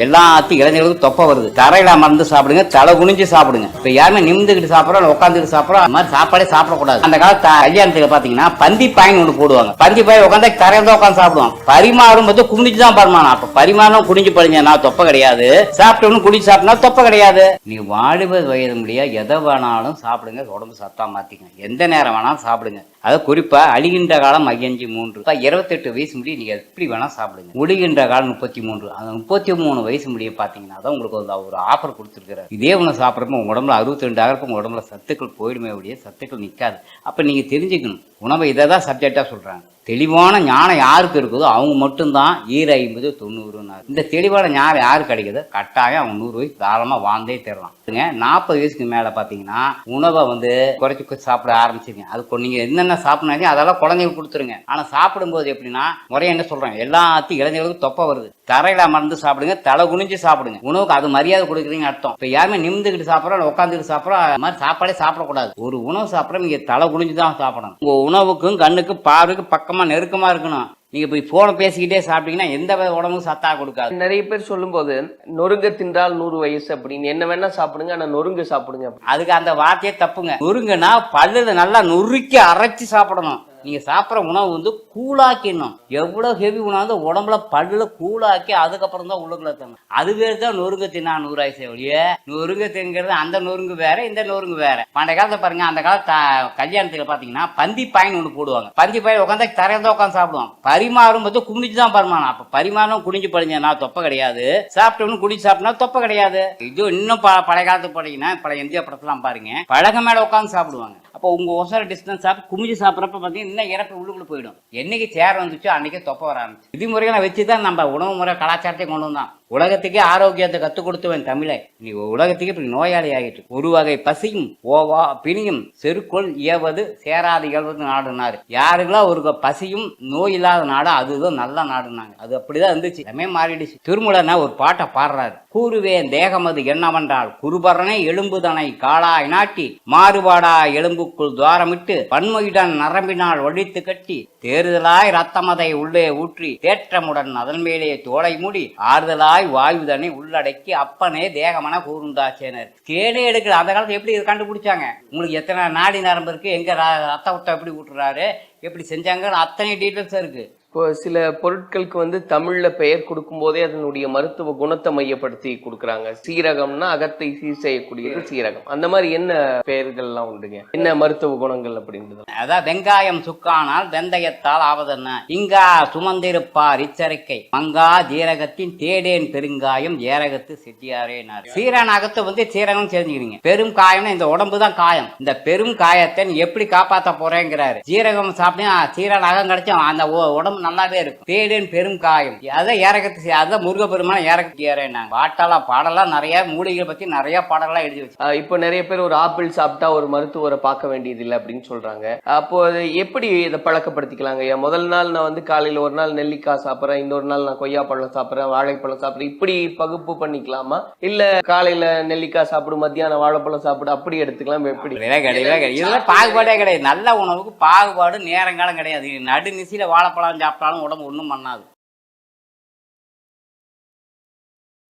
எல்லாத்தையும் இளைஞர்களுக்கு தொப்பை வருது. தரையில அமர்ந்து சாப்பிடுங்க, தலை குனிஞ்சு சாப்பிடுங்க. இப்ப யாருமே நிமிந்துகிட்டு சாப்பிடறோம், உட்காந்துக்கிட்டு சாப்பிடறோம், அந்த மாதிரி சாப்பாடே சாப்பிடக்கூடாது. அந்த காலத்து கல்யாணத்துக்கு பாத்தீங்கன்னா பந்தி பாயின்னு ஒண்ணு போடுவாங்க. பந்தி பாய் உட்காந்து தரையில தான் உட்காந்து சாப்பிடுவான். பரிமாறும் போது குனிஞ்சு தான் பரிமாறும். அப்ப பரிமாறும் குனிஞ்சு படிஞ்சா தொப்பை கிடையாது, சாப்பிட்டவனு குடிச்சு சாப்பிட்டா தொப்பை கிடையாது. நீ வாலிப வயது முடியா எதை வேணாலும் சாப்பிடுங்க, உடம்பு சத்தா மாத்திக்கங்க. எந்த நேரம் வேணாலும் சாப்பிடுங்க. அதை குறிப்பா அழிகின்ற காலம் 53, 28 வயசு முடிய நீங்க எப்படி வேணா சாப்பிடுங்க. ஒழிகின்ற காலம் 33, அந்த 33 வயசு முடிய பாத்தீங்கன்னா தான் உங்களுக்கு ஒரு ஆஃபர் கொடுத்துருக்காரு. இதே உணவு சாப்பிட்றப்ப உங்க உடம்புல 62 ஆகிறப்ப உங்க உடம்புல சத்துக்கள் போயிடுமே ஒழிய சத்துக்கள் நிற்காது. அப்ப நீங்க தெரிஞ்சுக்கணும், உணவை இதை தான் சப்ஜெக்டா சொல்றாங்க. தெளிவான ஞானம் யாருக்கு இருக்குதோ அவங்க மட்டும்தான் 50, 90. இந்த தெளிவான ஞானம் யாரு கிடைக்குதோ கட்டாயம் அவங்க 100 வயசு தாராளமா வாழ்ந்தே தரலாம். 40 வயசுக்கு மேல பாத்தீங்கன்னா உணவை குறைச்சி சாப்பிட ஆரம்பிச்சிருங்க. அது நீங்க என்னென்ன சாப்பிடுனாங்க அதெல்லாம் குழந்தைங்களுக்கு கொடுத்துருங்க. ஆனா சாப்பிடும்போது எப்படின்னா முறைய என்ன சொல்றாங்க, எல்லாத்தையும் இளைஞர்களுக்கு தொப்பை வருது. தரையில அமர்ந்து சாப்பிடுங்க, தலை குனிஞ்சு சாப்பிடுங்க. உணவுக்கு அது மரியாதை கொடுக்குறீங்க அர்த்தம். இப்ப யாருமே நிமிந்துகிட்டு சாப்பிடறோம், உட்காந்துக்கிட்டு சாப்பிடறோம், அது மாதிரி சாப்பாடே சாப்பிடக்கூடாது. ஒரு உணவு சாப்பிட நீங்க தலை குனிஞ்சு தான் சாப்பிடணும். உங்க உணவுக்கும் கண்ணுக்கும் பார்வைக்கும் பக்கமா நெருக்கமா இருக்கணும். நீங்க போய் போன பேசிக்கிட்டே சாப்பிட்டீங்கன்னா எந்த உடம்புக்கும் சத்தா கொடுக்காது. நிறைய பேர் சொல்லும் போது நொறுங்க தின்றால் 100 வயசு அப்படின்னு, என்ன வேணா சாப்பிடுங்க ஆனா நொறுங்க சாப்பிடுங்க. அதுக்கு அந்த வார்த்தையே தப்புங்க. நொறுங்கன்னா பல்லுல நல்லா நொறுக்கி அரைச்சி சாப்பிடணும். நீங்க சாப்பிட்ற உணவு கூழாக்கிடணும். எவ்வளவு ஹெவி உணவு உடம்புல பல்லுல கூழாக்கி அதுக்கப்புறம் தான் உள்ளுக்குள்ள தரணும். அதுவே தான் நொறுங்க தின்னா 100 வயசு ஒழிய நொறுங்க தின்கிறது அந்த நொறுங்கு வேற, இந்த நொறுங்கு வேற. பண்டைய காலத்தை பாருங்க, அந்த காலத்து கல்யாணத்துல பாத்தீங்கன்னா பந்தி பாயின்னு ஒண்ணு போடுவாங்க. பந்தி பாய் உட்காந்து தரையில தான் உட்காந்து சாப்பிடுவான். பரிமாறும் போது குனிஞ்சு தான் பரிமாறும். அப்ப பரிமாறும் குனிஞ்சு படிஞ்சா தொப்பை கிடையாது, சாப்பிட்டவனு குடிச்சு சாப்பிட்டா தொப்பை கிடையாது. இது இன்னும் பழைய காலத்து போனீங்கன்னா பழைய இந்தியா படத்தெல்லாம் பாருங்க, பழக மேல உட்காந்து சாப்பிடுவாங்க. அப்போ உங்க ஒசர டிஸ்டன்ஸ் சாப்பிட்டு குமிஞ்சு சாப்பிட்றப்ப பாத்தீங்கன்னா இன்னும் இறப்பு உள்ளுக்குள்ள போயிடும். என்னைக்கு சேர் வந்துச்சோ அன்னைக்கே தொப்பை வர ஆரம்பிச்சு. விதிமுறைகளை வச்சுதான் நம்ம உணவு முறை கலாச்சாரத்தை கொண்டு வந்தான். உலகத்துக்கே ஆரோக்கியத்தை கத்துக் கொடுத்தவன் தமிழை. நீ உலகத்துக்கு இப்படி நோயாளி ஆகிட்டு. ஒரு வகை பசியும் ஓவா பிணியும் செருக்கொள் ஏவது சேராது இயல்வது நாடுனாரு. யாருக்கெல்லாம் ஒரு பசியும் நோய் இல்லாத நாடு அதுதான் நல்ல நாடுனாங்க. அது அப்படிதான் இருந்துச்சு, எல்லாமே மாறிடுச்சு. திருமூலனா ஒரு பாட்டை பாடுறாரு. கூறுவேன் தேகமது என்னவென்றால் குருபரனை எலும்புதனை காளாய் நாட்டி மாறுபாடா எலும்புக்குள் துவாரமிட்டு பன்மொழிடன் நரம்பினால் ஒழித்து கட்டி தேறுதலாய் ரத்தமதை உள்ளே ஊற்றி தேற்றமுடன் அதன் மேலே தோலை மூடி ஆறுதலாய் வாயுதனை உள்ளடக்கி அப்பனே தேகமன கூறுண்டாச்சேனர். கேடே எடுக்கிற அந்த காலத்துல எப்படி இது கண்டுபிடிச்சாங்க? உங்களுக்கு எத்தனை நாடி நரம்பு இருக்கு, எங்க ரத்த ஊட்டம் எப்படி ஊட்டுறாரு, எப்படி செஞ்சாங்க, அத்தனை டீட்டெயில்ஸ் இருக்கு. இப்போ சில பொருட்களுக்கு தமிழ்ல பெயர் கொடுக்கும் போதே அதனுடைய மருத்துவ குணத்தை மையப்படுத்தி கொடுக்குறாங்க. சீரகம்னா அகத்தை சீர் செய்யக்கூடியது சீரகம். அந்த மாதிரி என்ன பெயர்கள்லாம் உண்டுங்க, என்ன மருத்துவ குணங்கள் அப்படின்றது? அதான் வெங்காயம் சுக்கானால் வெந்தயத்தால் ஆவதென்ன, இங்கா சுமந்திருப்பார் இச்சரிக்கை மங்கா ஜீரகத்தின் தேடேன் பெருங்காயம் ஏரகத்து செட்டியாரேனார். சீரன் அகத்தை சீரகம் தெரிஞ்சுக்கிறீங்க. பெரும் காயம்னா இந்த உடம்பு தான் காயம். இந்த பெரும் காயத்தை நீ எப்படி காப்பாற்ற போறேங்கிறாரு. ஜீரகம் சாப்பிட்டா சீரன் அகம் கிடைச்சும் அந்த உடம்பு நல்லாவே இருக்கும். தேடேன் பெரும் காயம் அதான் ஏரகத்து, அதான் முருகப்பெருமான ஏரகத்து ஏறேனாங்க. பாட்டெல்லாம் பாடலாம் நிறைய மூலிகை பத்தி நிறைய பாடலாம் எழுதி வச்சு. இப்போ நிறைய பேர் ஒரு ஆப்பிள் சாப்பிட்டா ஒரு மருத்துவரை பார்க்க வேண்டியது இல்லை அப்படின்னு சொல்றாங்க. அப்போ எப்படி இதை பழக்கப்படுத்திக்கலாங்க? முதல் நாள் நான் காலையில ஒரு நாள் நெல்லிக்காய் சாப்பிட்றேன், இன்னொரு நாள் நான் கொய்யாப்பழம் சாப்பிட்றேன், வாழைப்பழம் சாப்பிட்றேன், இப்படி பகுப்பு பண்ணிக்கலாமா? இல்ல காலையில நெல்லிக்காய் சாப்பிடு, மத்தியானம் வாழைப்பழம் சாப்பிடு, அப்படி எடுத்துக்கலாம்? எப்படி? இதெல்லாம் பாகுபாடே கிடையாது. நல்ல உணவுக்கு பாகுபாடு நேரங்காலம் கிடையாது. நடு நிசையில வாழைப்பழம் சாப்பிட்டாலும் உடம்பு ஒண்ணும் பண்ணாது.